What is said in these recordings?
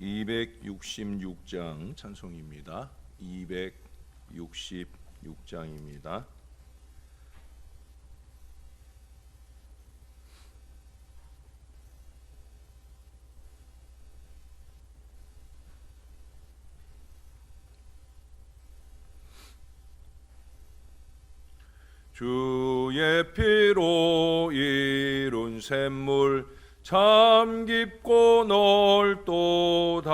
266장 찬송입니다. 266장입니다. 주의 피로 이룬 샘물 참 깊고 넓도다.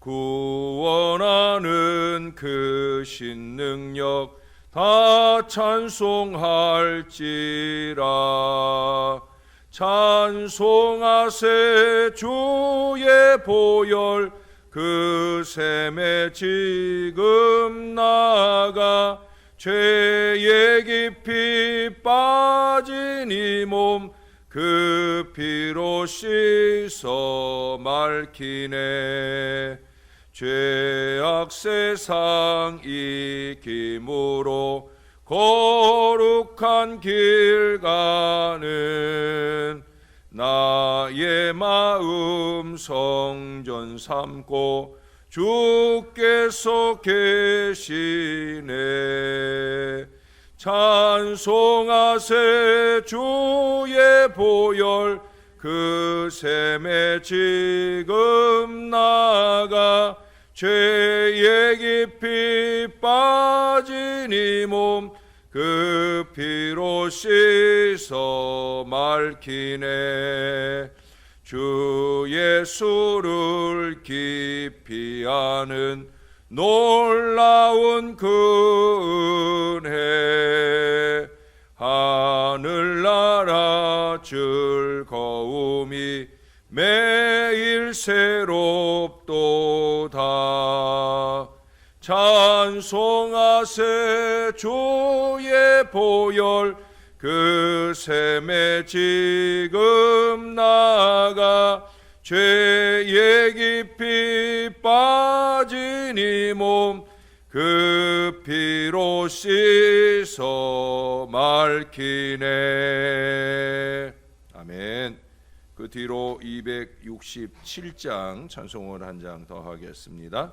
구원하는 그 신능력 다 찬송할지라. 찬송하세 주의 보혈 그 샘에 지금 나가. 죄에 깊이 빠진 이 몸 그 피로 씻어 맑히네. 죄악 세상 이김으로 거룩한 길 가는 나의 마음 성전 삼고 주께서 계시네. 찬송하세 주의 보혈 그 샘에 지금 나가. 죄에 깊이 빠진 이 몸 그 피로 씻어 맑히네. 주 예수를 깊이 아는 놀라운 그 은혜. 하늘나라 즐거움이 매일 새롭도다. 찬송하세 주의 보혈 그 샘에 지금 나가. 죄에 깊이 빠진 이 몸 그 피로 씻어 맑히네. 아멘. 그 뒤로 267장 찬송을 한 장 더 하겠습니다.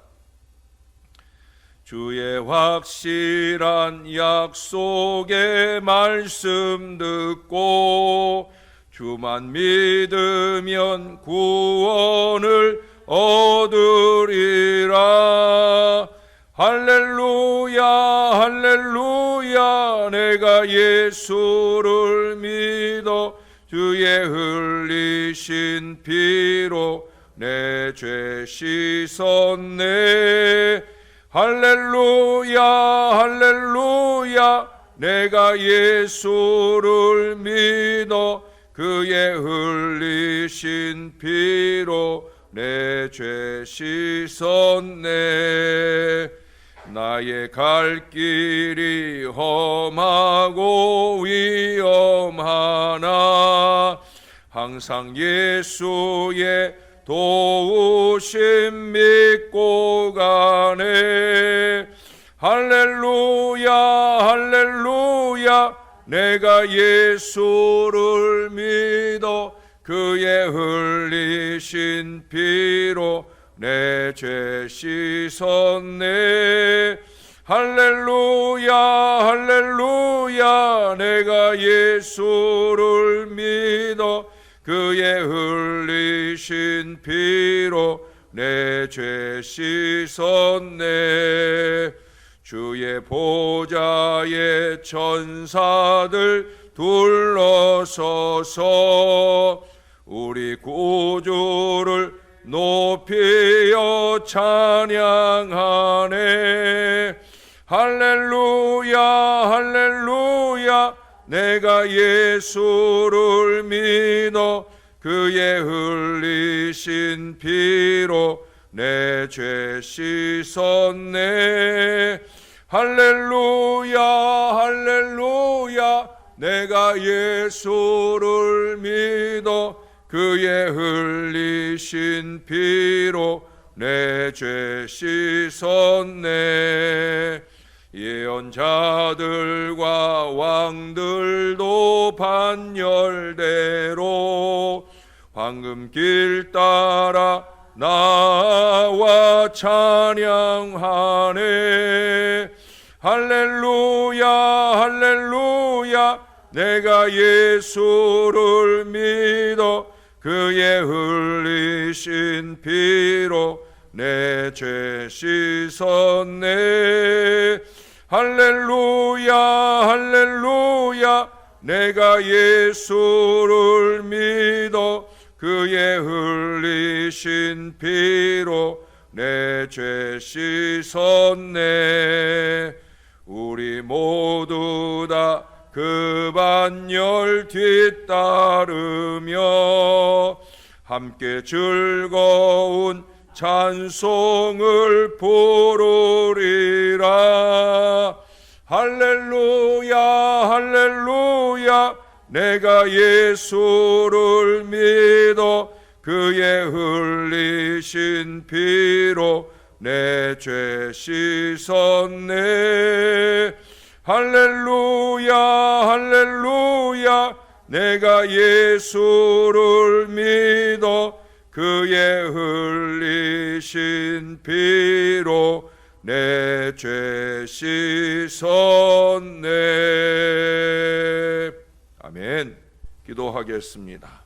주의 확실한 약속의 말씀 듣고 주만 믿으면 구원을 얻으리라. 할렐루야 할렐루야. 내가 예수를 믿어 주의 흘리신 피로 내 죄 씻었네. 할렐루야 할렐루야. 내가 예수를 믿어 그의 흘리신 피로 내 죄 씻었네. 나의 갈 길이 험하고 위험하나 항상 예수의 도우심 믿고 가네. 할렐루야 할렐루야. 내가 예수를 믿어 그의 흘리신 피로 내 죄 씻었네. 할렐루야 할렐루야. 내가 예수를 믿어 그의 흘리신 피로 내 죄 씻었네. 주의 보좌의 천사들 둘러서서 우리 구주를 높이어 찬양하네. 할렐루야 할렐루야. 내가 예수를 믿어 그의 흘리신 피로 내 죄 씻었네. 할렐루야 할렐루야. 내가 예수를 믿어 그의 흘리신 피로 내 죄 씻었네. 예언자들과 왕들도 반열대로 황금길 따라 나와 찬양하네. 할렐루야 할렐루야 내가 예수를 믿어 그의 흘리신 피로 내 죄 씻었네. 할렐루야 할렐루야 내가 예수를 믿어 그의 흘리신 피로 내 죄 씻었네. 우리 모두 다 그 반열 뒤따르며 함께 즐거운 찬송을 부르리라. 할렐루야 할렐루야 내가 예수를 믿어 그의 흘리신 피로 내 죄 씻었네. 할렐루야 할렐루야 내가 예수를 믿어 그의 흘리신 피로 내 죄 씻었네. 아멘. 기도하겠습니다.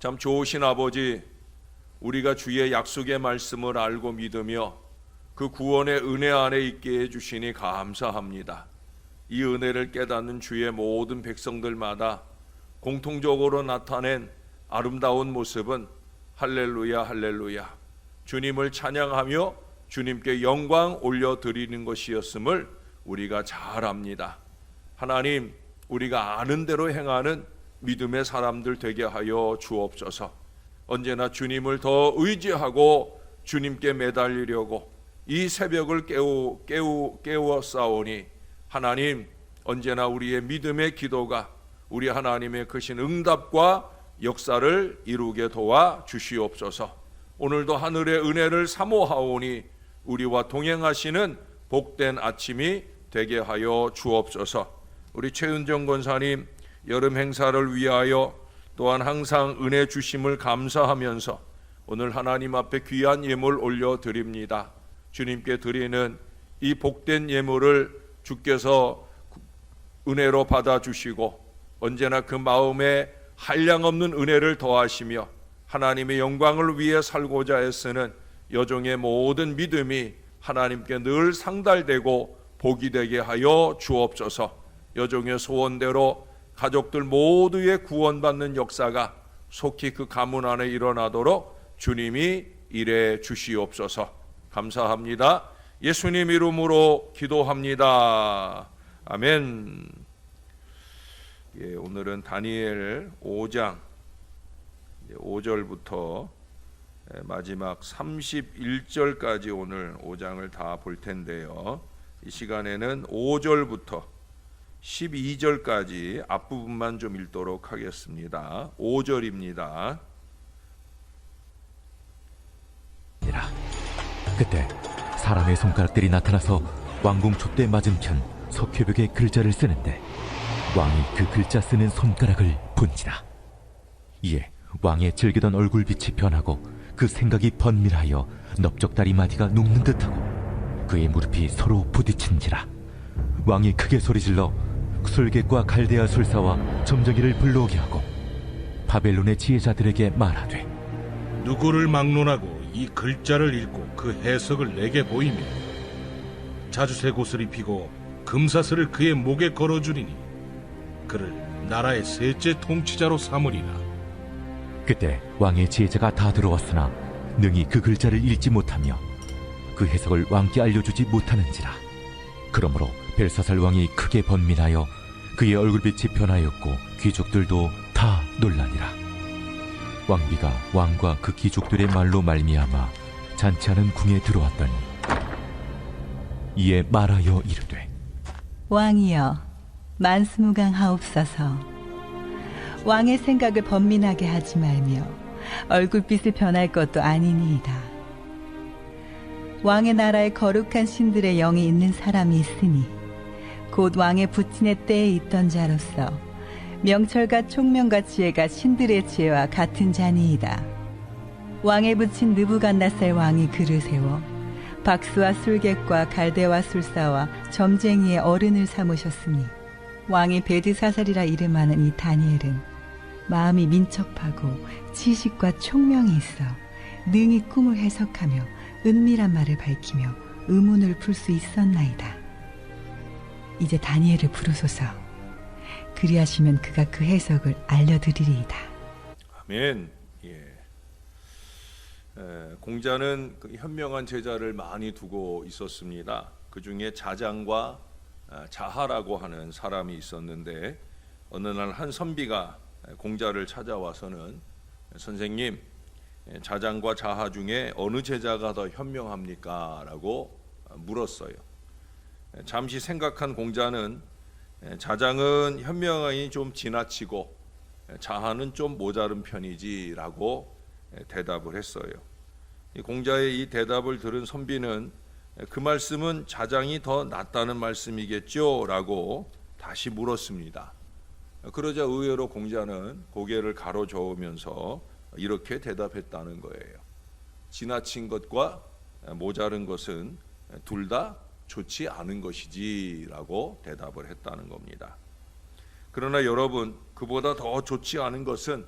참 좋으신 아버지, 우리가 주의 약속의 말씀을 알고 믿으며 그 구원의 은혜 안에 있게 해주시니 감사합니다. 이 은혜를 깨닫는 주의 모든 백성들마다 공통적으로 나타낸 아름다운 모습은 할렐루야 할렐루야 주님을 찬양하며 주님께 영광 올려드리는 것이었음을 우리가 잘 압니다. 하나님, 우리가 아는 대로 행하는 믿음의 사람들 되게 하여 주옵소서. 언제나 주님을 더 의지하고 주님께 매달리려고 이 새벽을 깨워 싸우니 하나님, 언제나 우리의 믿음의 기도가 우리 하나님의 크신 응답과 역사를 이루게 도와 주시옵소서. 오늘도 하늘의 은혜를 사모하오니 우리와 동행하시는 복된 아침이 되게 하여 주옵소서. 우리 최은정 권사님 여름 행사를 위하여 또한 항상 은혜 주심을 감사하면서 오늘 하나님 앞에 귀한 예물 올려드립니다. 주님께 드리는 이 복된 예물을 주께서 은혜로 받아주시고 언제나 그 마음에 한량없는 은혜를 더하시며 하나님의 영광을 위해 살고자 애쓰는 여종의 모든 믿음이 하나님께 늘 상달되고 복이 되게 하여 주옵소서. 여종의 소원대로 가족들 모두의 구원받는 역사가 속히 그 가문 안에 일어나도록 주님이 일해 주시옵소서. 감사합니다. 예수님 이름으로 기도합니다. 아멘. 예, 오늘은 다니엘 5장 5절부터 마지막 31절까지 오늘 5장을 다 볼 텐데요. 이 시간에는 5절부터 12절까지 앞부분만 좀 읽도록 하겠습니다. 5절입니다. 그때 사람의 손가락들이 나타나서 왕궁 촛대 맞은편 석회벽에 글자를 쓰는데 왕이 그 글자 쓰는 손가락을 본지라. 이에 왕의 즐기던 얼굴빛이 변하고 그 생각이 번밀하여 넓적다리 마디가 눕는 듯하고 그의 무릎이 서로 부딪힌지라. 왕이 크게 소리질러 술객과 갈대아 술사와 점쟁이를 불러오게 하고 바벨론의 지혜자들에게 말하되, 누구를 막론하고 이 글자를 읽고 그 해석을 내게 보이며 자주색 옷을 입히고 금사슬을 그의 목에 걸어주리니 그를 나라의 셋째 통치자로 삼으리라. 그때 왕의 지혜자가 다 들어왔으나 능히 그 글자를 읽지 못하며 그 해석을 왕께 알려주지 못하는지라. 그러므로 벨사살 왕이 크게 번민하여 그의 얼굴빛이 변하였고 귀족들도 다 놀라니라. 왕비가 왕과 그 귀족들의 말로 말미암아 잔치하는 궁에 들어왔더니 이에 말하여 이르되, 왕이여, 만수무강하옵소서. 왕의 생각을 번민하게 하지 말며 얼굴빛이 변할 것도 아니니이다. 왕의 나라에 거룩한 신들의 영이 있는 사람이 있으니 곧 왕의 부친의 때에 있던 자로서 명철과 총명과 지혜가 신들의 지혜와 같은 자니이다. 왕에 붙인 느부갓네살 왕이 그를 세워 박수와 술객과 갈대와 술사와 점쟁이의 어른을 삼으셨으니 왕이 베드사살이라 이름하는 이 다니엘은 마음이 민첩하고 지식과 총명이 있어 능히 꿈을 해석하며 은밀한 말을 밝히며 의문을 풀 수 있었나이다. 이제 다니엘을 부르소서. 그리하시면 그가 그 해석을 알려드리리이다. 아멘. 공자는 그 현명한 제자를 많이 두고 있었습니다. 그 중에 자장과 자하라고 하는 사람이 있었는데 어느 날 한 선비가 공자를 찾아와서는 선생님, 자장과 자하 중에 어느 제자가 더 현명합니까? 라고 물었어요. 잠시 생각한 공자는 자장은 현명하니 좀 지나치고 자하는 좀 모자른 편이지 라고 대답을 했어요. 공자의 이 대답을 들은 선비는 그 말씀은 자장이 더 낫다는 말씀이겠죠? 라고 다시 물었습니다. 그러자 의외로 공자는 고개를 가로저으면서 이렇게 대답했다는 거예요. 지나친 것과 모자른 것은 둘 다 좋지 않은 것이지 라고 대답을 했다는 겁니다. 그러나 여러분, 그보다 더 좋지 않은 것은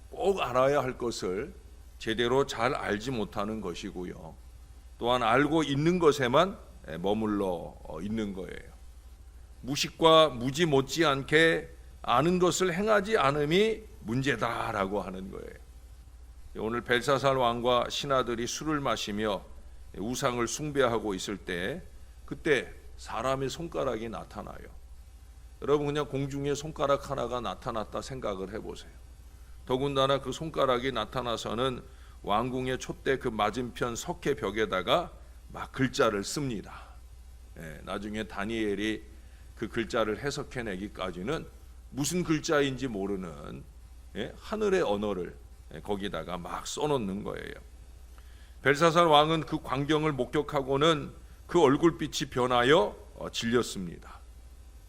꼭 알아야 할 것을 제대로 잘 알지 못하는 것이고요. 또한 알고 있는 것에만 머물러 있는 거예요. 무식과 무지 못지않게 아는 것을 행하지 않음이 문제다라고 하는 거예요. 오늘 벨사살 왕과 신하들이 술을 마시며 우상을 숭배하고 있을 때 그때 사람의 손가락이 나타나요. 여러분, 그냥 공중에 손가락 하나가 나타났다 생각을 해보세요. 더군다나 그 손가락이 나타나서는 왕궁의 촛대 그 맞은편 석회 벽에다가 막 글자를 씁니다. 나중에 다니엘이 그 글자를 해석해내기까지는 무슨 글자인지 모르는 하늘의 언어를 거기다가 막 써놓는 거예요. 벨사살 왕은 그 광경을 목격하고는 그 얼굴빛이 변하여 질렸습니다.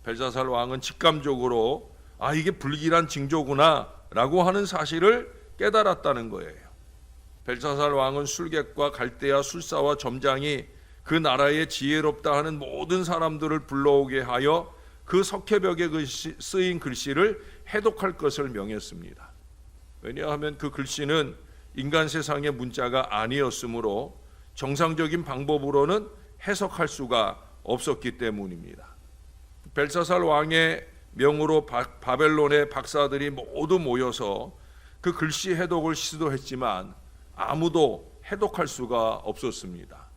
벨사살 왕은 직감적으로 이게 불길한 징조구나 라고 하는 사실을 깨달았다는 거예요. 벨사살 왕은 술객과 갈대아 술사와 점장이 그 나라에 지혜롭다 하는 모든 사람들을 불러오게 하여 그 석회벽에 쓰인 글씨를 해독할 것을 명했습니다. 왜냐하면 그 글씨는 인간 세상의 문자가 아니었으므로 정상적인 방법으로는 해석할 수가 없었기 때문입니다. 벨사살 왕의 명으로 바벨론의 박사들이 모두 모여서 그 글씨 해독을 시도했지만 아무도 해독할 수가 없었습니다.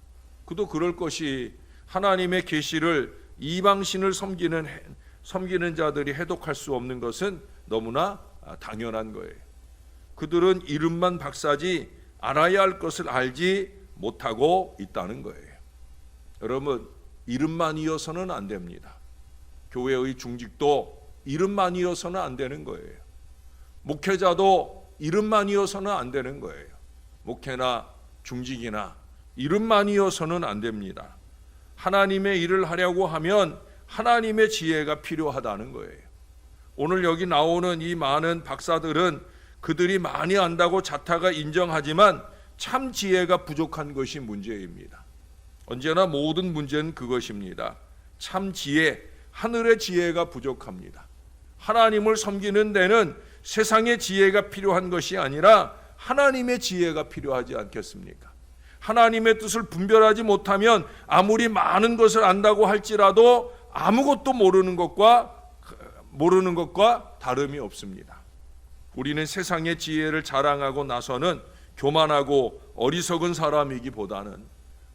그도 그럴 것이 하나님의 계시를 이방신을 섬기는 자들이 해독할 수 없는 것은 너무나 당연한 거예요. 그들은 이름만 박사지 알아야 할 것을 알지 못하고 있다는 거예요. 여러분, 이름만이어서는 안 됩니다. 교회의 중직도 이름만이어서는 안 되는 거예요. 목회자도 이름만이어서는 안 되는 거예요. 목회나 중직이나 이름만이어서는 안 됩니다. 하나님의 일을 하려고 하면 하나님의 지혜가 필요하다는 거예요. 오늘 여기 나오는 이 많은 박사들은 그들이 많이 안다고 자타가 인정하지만 참 지혜가 부족한 것이 문제입니다. 언제나 모든 문제는 그것입니다. 참 지혜, 하늘의 지혜가 부족합니다. 하나님을 섬기는 데는 세상의 지혜가 필요한 것이 아니라 하나님의 지혜가 필요하지 않겠습니까? 하나님의 뜻을 분별하지 못하면 아무리 많은 것을 안다고 할지라도 아무것도 모르는 것과 다름이 없습니다. 우리는 세상의 지혜를 자랑하고 나서는 교만하고 어리석은 사람이기보다는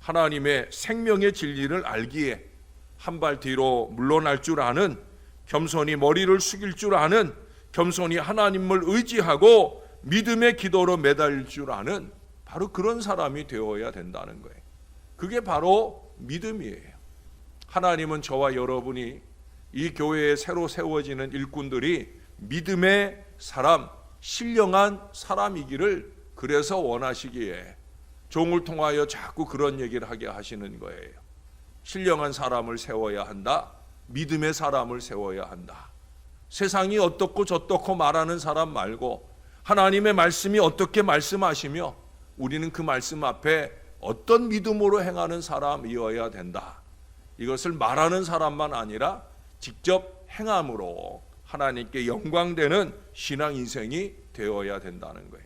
하나님의 생명의 진리를 알기에 한 발 뒤로 물러날 줄 아는, 겸손히 머리를 숙일 줄 아는, 겸손히 하나님을 의지하고 믿음의 기도로 매달릴 줄 아는 바로 그런 사람이 되어야 된다는 거예요. 그게 바로 믿음이에요. 하나님은 저와 여러분이 이 교회에 새로 세워지는 일꾼들이 믿음의 사람, 신령한 사람이기를 그래서 원하시기에 종을 통하여 자꾸 그런 얘기를 하게 하시는 거예요. 신령한 사람을 세워야 한다. 믿음의 사람을 세워야 한다. 세상이 어떻고 저떻고 말하는 사람 말고 하나님의 말씀이 어떻게 말씀하시며 우리는 그 말씀 앞에 어떤 믿음으로 행하는 사람이어야 된다. 이것을 말하는 사람만 아니라 직접 행함으로 하나님께 영광되는 신앙 인생이 되어야 된다는 거예요.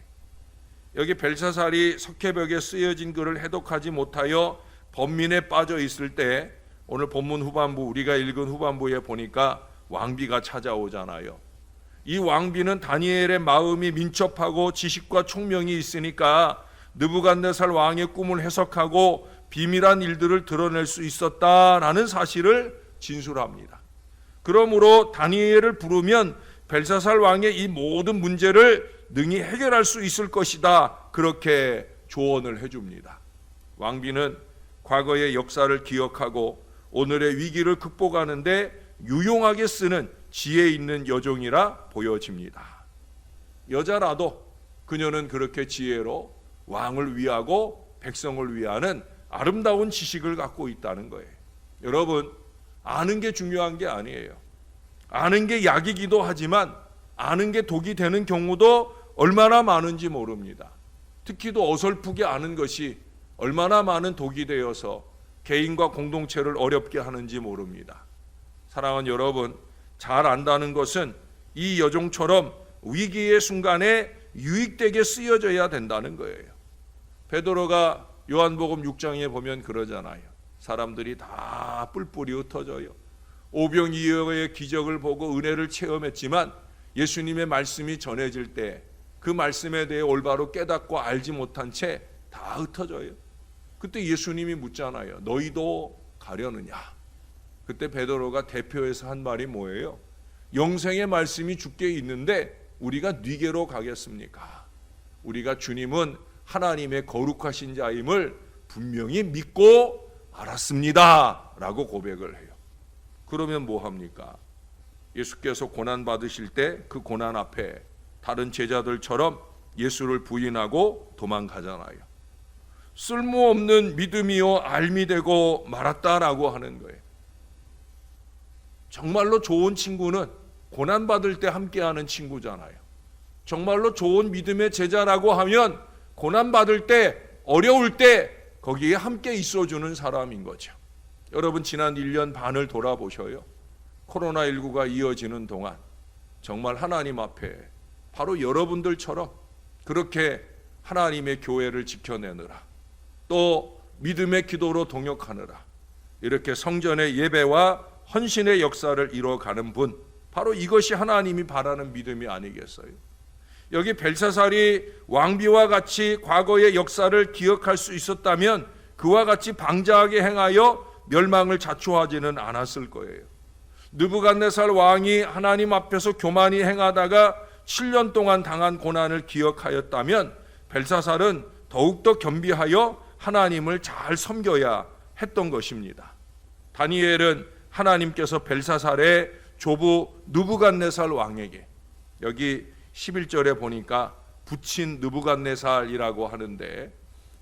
여기 벨사살이 석회벽에 쓰여진 글을 해독하지 못하여 번민에 빠져 있을 때 오늘 본문 후반부 우리가 읽은 후반부에 보니까 왕비가 찾아오잖아요. 이 왕비는 다니엘의 마음이 민첩하고 지식과 총명이 있으니까 느부갓네살 왕의 꿈을 해석하고 비밀한 일들을 드러낼 수 있었다라는 사실을 진술합니다. 그러므로 다니엘을 부르면 벨사살 왕의 이 모든 문제를 능히 해결할 수 있을 것이다. 그렇게 조언을 해줍니다. 왕비는 과거의 역사를 기억하고 오늘의 위기를 극복하는데 유용하게 쓰는 지혜 있는 여종이라 보여집니다. 여자라도 그녀는 그렇게 지혜로 왕을 위하고 백성을 위하는 아름다운 지식을 갖고 있다는 거예요. 여러분, 아는 게 중요한 게 아니에요. 아는 게 약이기도 하지만 아는 게 독이 되는 경우도 얼마나 많은지 모릅니다. 특히 또 어설프게 아는 것이 얼마나 많은 독이 되어서 개인과 공동체를 어렵게 하는지 모릅니다. 사랑하는 여러분, 잘 안다는 것은 이 여종처럼 위기의 순간에 유익되게 쓰여져야 된다는 거예요. 베드로가 요한복음 6장에 보면 그러잖아요. 사람들이 다 뿔뿔이 흩어져요. 오병이어의 기적을 보고 은혜를 체험했지만 예수님의 말씀이 전해질 때 그 말씀에 대해 올바로 깨닫고 알지 못한 채 다 흩어져요. 그때 예수님이 묻잖아요. 너희도 가려느냐? 그때 베드로가 대표해서 한 말이 뭐예요? 영생의 말씀이 주께 있는데 우리가 네게로 가겠습니까? 우리가 주님은 하나님의 거룩하신 자임을 분명히 믿고 알았습니다 라고 고백을 해요. 그러면 뭐 합니까? 예수께서 고난 받으실 때 그 고난 앞에 다른 제자들처럼 예수를 부인하고 도망가잖아요. 쓸모없는 믿음이요 알미 되고 말았다라고 하는 거예요. 정말로 좋은 친구는 고난 받을 때 함께하는 친구잖아요. 정말로 좋은 믿음의 제자라고 하면 고난 받을 때, 어려울 때 거기에 함께 있어주는 사람인 거죠. 여러분, 지난 1년 반을 돌아보셔요. 코로나19가 이어지는 동안 정말 하나님 앞에 바로 여러분들처럼 그렇게 하나님의 교회를 지켜내느라, 또 믿음의 기도로 동역하느라 이렇게 성전의 예배와 헌신의 역사를 이뤄가는 분, 바로 이것이 하나님이 바라는 믿음이 아니겠어요? 여기 벨사살이 왕비와 같이 과거의 역사를 기억할 수 있었다면 그와 같이 방자하게 행하여 멸망을 자초하지는 않았을 거예요. 느부갓네살 왕이 하나님 앞에서 교만히 행하다가 7년 동안 당한 고난을 기억하였다면 벨사살은 더욱더 겸비하여 하나님을 잘 섬겨야 했던 것입니다. 다니엘은 하나님께서 벨사살의 조부 느부갓네살 왕에게, 여기 11절에 보니까 붙인 느부갓네살이라고 하는데,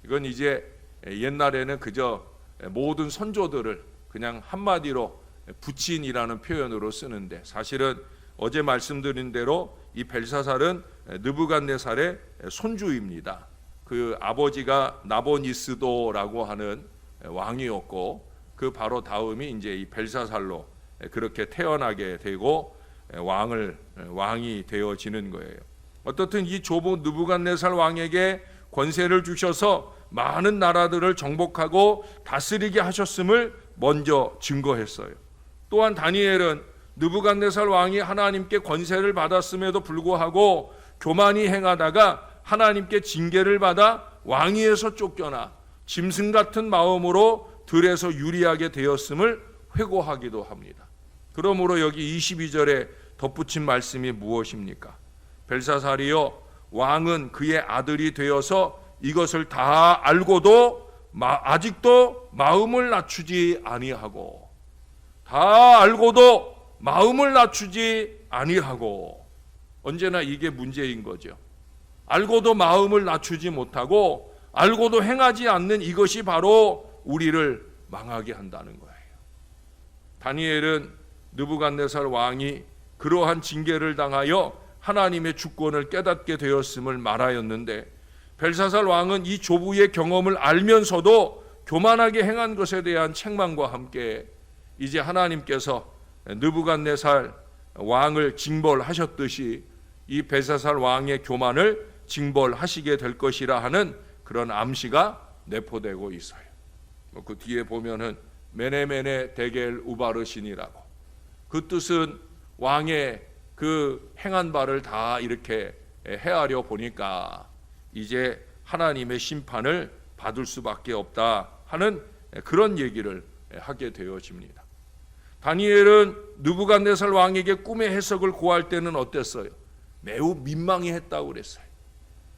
이건 이제 옛날에는 그저 모든 선조들을 그냥 한마디로 붙인이라는 표현으로 쓰는데, 사실은 어제 말씀드린 대로 이 벨사살은 느부갓네살의 손주입니다. 그 아버지가 나보니스도라고 하는 왕이었고, 그 바로 다음이 이제 이 벨사살로 그렇게 태어나게 되고 왕이 되어지는 거예요. 어떻든 이 조부 느부갓네살 왕에게 권세를 주셔서 많은 나라들을 정복하고 다스리게 하셨음을 먼저 증거했어요. 또한 다니엘은 느부갓네살 왕이 하나님께 권세를 받았음에도 불구하고 교만히 행하다가 하나님께 징계를 받아 왕위에서 쫓겨나 짐승 같은 마음으로 들에서 유리하게 되었음을 회고하기도 합니다. 그러므로 여기 22절에 덧붙인 말씀이 무엇입니까? 벨사살이여, 왕은 그의 아들이 되어서 이것을 다 알고도 아직도 마음을 낮추지 아니하고, 다 알고도 마음을 낮추지 아니하고. 언제나 이게 문제인 거죠. 알고도 마음을 낮추지 못하고 알고도 행하지 않는 이것이 바로 우리를 망하게 한다는 거예요. 다니엘은 느부갓네살 왕이 그러한 징계를 당하여 하나님의 주권을 깨닫게 되었음을 말하였는데, 벨사살 왕은 이 조부의 경험을 알면서도 교만하게 행한 것에 대한 책망과 함께 이제 하나님께서 느부갓네살 왕을 징벌하셨듯이 이 벨사살 왕의 교만을 징벌하시게 될 것이라 하는 그런 암시가 내포되고 있어요. 그 뒤에 보면은 메네메네 데겔 우바르신이라고, 그 뜻은 왕의 그 행한 바를 다 이렇게 헤아려 보니까 이제 하나님의 심판을 받을 수밖에 없다 하는 그런 얘기를 하게 되어집니다. 다니엘은 느부갓네살 왕에게 꿈의 해석을 구할 때는 어땠어요? 매우 민망해했다고 그랬어요.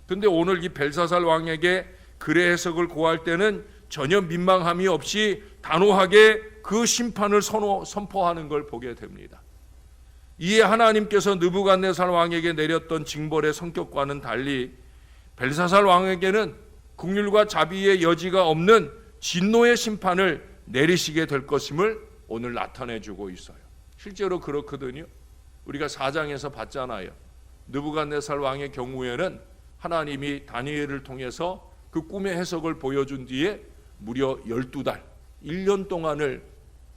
근데 오늘 이 벨사살 왕에게 글의 해석을 구할 때는 전혀 민망함이 없이 단호하게 그 심판을 선포하는 걸 보게 됩니다. 이에 하나님께서 느부갓네살 왕에게 내렸던 징벌의 성격과는 달리 벨사살 왕에게는 긍휼과 자비의 여지가 없는 진노의 심판을 내리시게 될 것임을 오늘 나타내주고 있어요. 실제로 그렇거든요. 우리가 4장에서 봤잖아요. 느부갓네살 왕의 경우에는 하나님이 다니엘을 통해서 그 꿈의 해석을 보여준 뒤에 무려 12달, 1년 동안을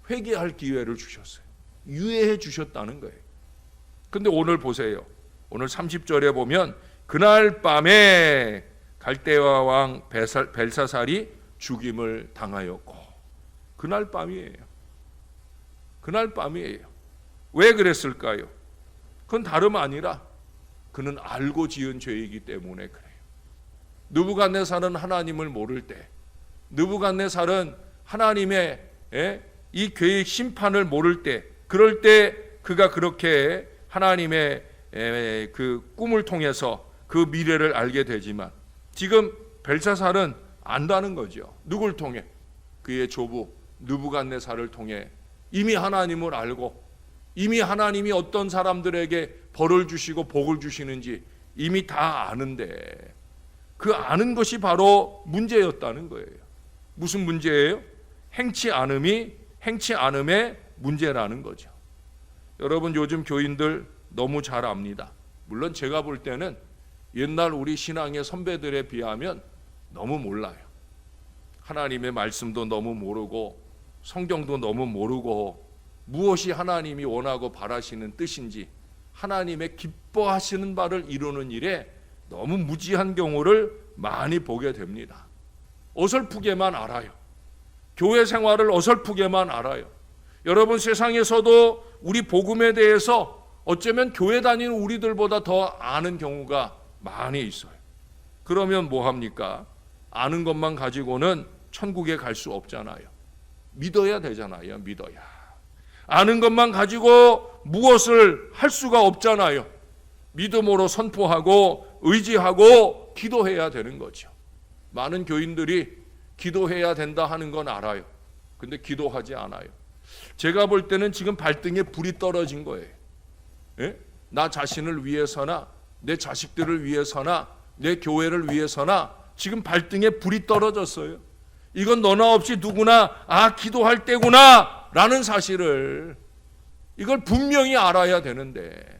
회개할 기회를 주셨어요. 유예해 주셨다는 거예요. 근데 오늘 보세요. 오늘 30절에 보면 그날 밤에 갈대아 왕 벨사살이 죽임을 당하였고, 그날 밤이에요. 그날 밤이에요. 왜 그랬을까요? 그건 다름 아니라 그는 알고 지은 죄이기 때문에 그래요. 느부갓네살은 하나님을 모를 때, 느부갓네살은 하나님의 이 계획 심판을 모를 때, 그럴 때 그가 그렇게 하나님의 그 꿈을 통해서 그 미래를 알게 되지만, 지금 벨사살은 안다는 거죠. 누굴 통해? 그의 조부 느부갓네살을 통해 이미 하나님을 알고, 이미 하나님이 어떤 사람들에게 벌을 주시고 복을 주시는지 이미 다 아는데, 그 아는 것이 바로 문제였다는 거예요. 무슨 문제예요? 행치 않음의 문제라는 거죠. 여러분, 요즘 교인들 너무 잘 압니다. 물론 제가 볼 때는 옛날 우리 신앙의 선배들에 비하면 너무 몰라요. 하나님의 말씀도 너무 모르고 성경도 너무 모르고 무엇이 하나님이 원하고 바라시는 뜻인지, 하나님의 기뻐하시는 바를 이루는 일에 너무 무지한 경우를 많이 보게 됩니다. 어설프게만 알아요. 교회 생활을 어설프게만 알아요. 여러분, 세상에서도 우리 복음에 대해서 어쩌면 교회 다니는 우리들보다 더 아는 경우가 많이 있어요. 그러면 뭐 합니까? 아는 것만 가지고는 천국에 갈 수 없잖아요. 믿어야 되잖아요. 믿어야. 아는 것만 가지고 무엇을 할 수가 없잖아요. 믿음으로 선포하고 의지하고 기도해야 되는 거죠. 많은 교인들이 기도해야 된다 하는 건 알아요. 근데 기도하지 않아요. 제가 볼 때는 지금 발등에 불이 떨어진 거예요. 예? 나 자신을 위해서나 내 자식들을 위해서나 내 교회를 위해서나 지금 발등에 불이 떨어졌어요. 이건 너나 없이 누구나 기도할 때구나 라는 사실을, 이걸 분명히 알아야 되는데,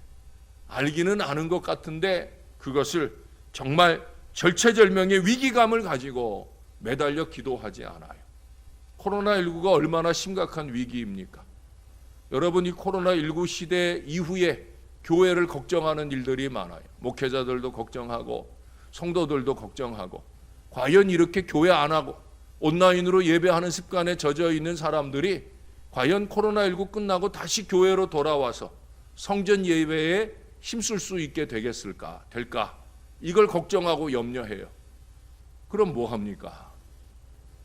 알기는 아는 것 같은데 그것을 정말 절체절명의 위기감을 가지고 매달려 기도하지 않아요. 코로나19가 얼마나 심각한 위기입니까? 여러분, 이 코로나19 시대 이후에 교회를 걱정하는 일들이 많아요. 목회자들도 걱정하고 성도들도 걱정하고, 과연 이렇게 교회 안 하고 온라인으로 예배하는 습관에 젖어 있는 사람들이 과연 코로나19 끝나고 다시 교회로 돌아와서 성전 예배에 힘쓸 수 있게 되겠을까? 될까? 이걸 걱정하고 염려해요. 그럼 뭐 합니까?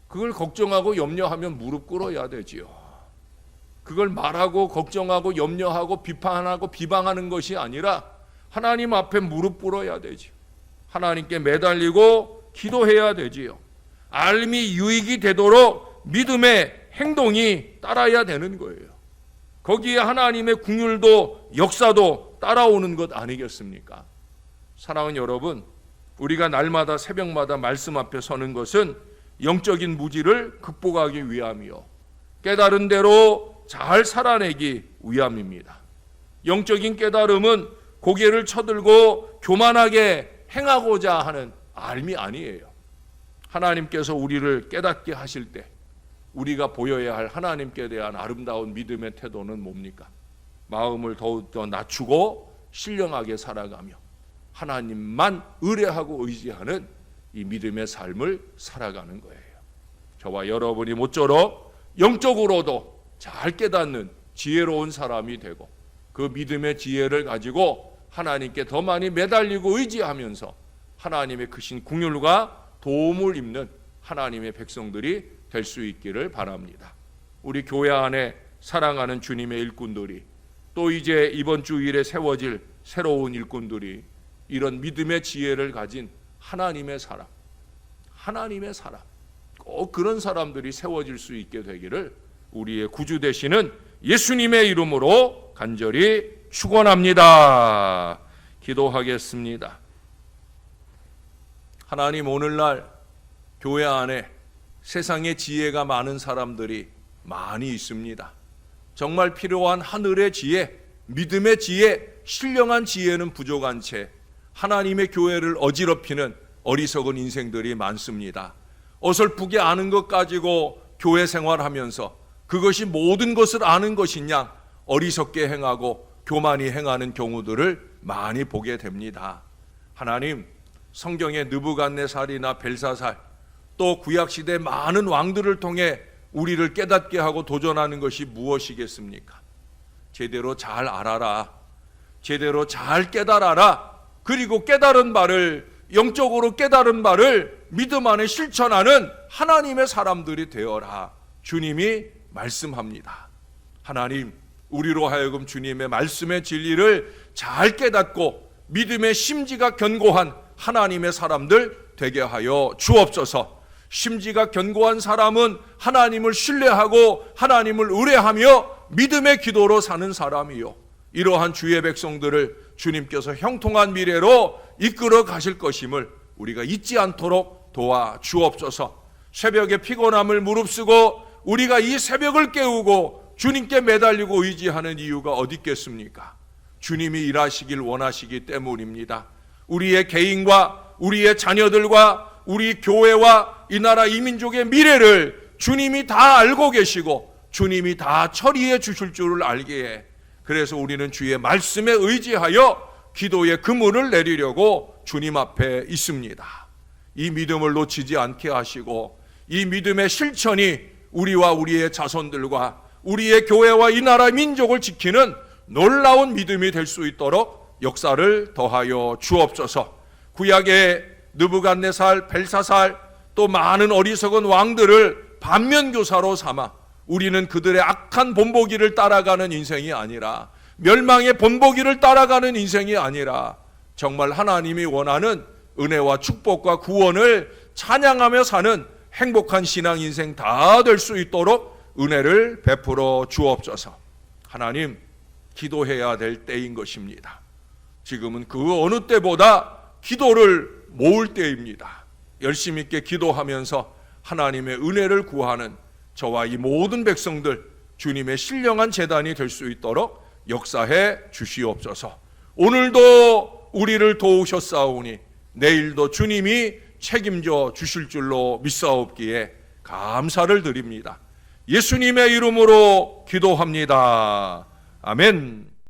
그걸 걱정하고 염려하면 무릎 꿇어야 되지요. 그걸 말하고 걱정하고 염려하고 비판하고 비방하는 것이 아니라 하나님 앞에 무릎 꿇어야 되지요. 하나님께 매달리고 기도해야 되지요. 알미 유익이 되도록 믿음의 행동이 따라야 되는 거예요. 거기에 하나님의 긍휼도 역사도 따라오는 것 아니겠습니까? 사랑하는 여러분, 우리가 날마다 새벽마다 말씀 앞에 서는 것은 영적인 무지를 극복하기 위함이요, 깨달은 대로 잘 살아내기 위함입니다. 영적인 깨달음은 고개를 쳐들고 교만하게 행하고자 하는 알미 아니에요. 하나님께서 우리를 깨닫게 하실 때 우리가 보여야 할 하나님께 대한 아름다운 믿음의 태도는 뭡니까? 마음을 더욱더 낮추고 신령하게 살아가며 하나님만 의뢰하고 의지하는 이 믿음의 삶을 살아가는 거예요. 저와 여러분이 모쪼록 영적으로도 잘 깨닫는 지혜로운 사람이 되고 그 믿음의 지혜를 가지고 하나님께 더 많이 매달리고 의지하면서 하나님의 크신 긍휼과 도움을 입는 하나님의 백성들이 될 수 있기를 바랍니다. 우리 교회 안에 사랑하는 주님의 일꾼들이 또 이제 이번 주일에 세워질 새로운 일꾼들이 이런 믿음의 지혜를 가진 하나님의 사람 꼭 그런 사람들이 세워질 수 있게 되기를 우리의 구주 되시는 예수님의 이름으로 간절히 축원합니다. 기도하겠습니다. 하나님, 오늘날 교회 안에 세상에 지혜가 많은 사람들이 많이 있습니다. 정말 필요한 하늘의 지혜, 믿음의 지혜, 신령한 지혜는 부족한 채 하나님의 교회를 어지럽히는 어리석은 인생들이 많습니다. 어설프게 아는 것 가지고 교회 생활하면서 그것이 모든 것을 아는 것이냐 어리석게 행하고 교만히 행하는 경우들을 많이 보게 됩니다. 하나님, 성경의 느부갓네살이나 벨사살 또 구약시대 많은 왕들을 통해 우리를 깨닫게 하고 도전하는 것이 무엇이겠습니까? 제대로 잘 알아라. 제대로 잘 깨달아라. 그리고 깨달은 바를, 영적으로 깨달은 바를 믿음 안에 실천하는 하나님의 사람들이 되어라. 주님이 말씀합니다. 하나님, 우리로 하여금 주님의 말씀의 진리를 잘 깨닫고 믿음의 심지가 견고한 하나님의 사람들 되게 하여 주옵소서. 심지가 견고한 사람은 하나님을 신뢰하고 하나님을 의뢰하며 믿음의 기도로 사는 사람이요, 이러한 주의 백성들을 주님께서 형통한 미래로 이끌어 가실 것임을 우리가 잊지 않도록 도와 주옵소서. 새벽에 피곤함을 무릅쓰고 우리가 이 새벽을 깨우고 주님께 매달리고 의지하는 이유가 어디 있겠습니까? 주님이 일하시길 원하시기 때문입니다. 우리의 개인과 우리의 자녀들과 우리 교회와 이 나라 이 민족의 미래를 주님이 다 알고 계시고 주님이 다 처리해 주실 줄을 알기에, 그래서 우리는 주의 말씀에 의지하여 기도의 그물을 내리려고 주님 앞에 있습니다. 이 믿음을 놓치지 않게 하시고 이 믿음의 실천이 우리와 우리의 자손들과 우리의 교회와 이 나라 민족을 지키는 놀라운 믿음이 될 수 있도록 역사를 더하여 주옵소서. 구약의 느부갓네살, 벨사살 또 많은 어리석은 왕들을 반면교사로 삼아 우리는 그들의 악한 본보기를 따라가는 인생이 아니라, 멸망의 본보기를 따라가는 인생이 아니라 정말 하나님이 원하는 은혜와 축복과 구원을 찬양하며 사는 행복한 신앙 인생 다 될 수 있도록 은혜를 베풀어 주옵소서. 하나님, 기도해야 될 때인 것입니다. 지금은 그 어느 때보다 기도를 모을 때입니다. 열심히 있게 기도하면서 하나님의 은혜를 구하는 저와 이 모든 백성들, 주님의 신령한 제단이 될 수 있도록 역사해 주시옵소서. 오늘도 우리를 도우셨사오니 내일도 주님이 책임져 주실 줄로 믿사옵기에 감사를 드립니다. 예수님의 이름으로 기도합니다. 아멘.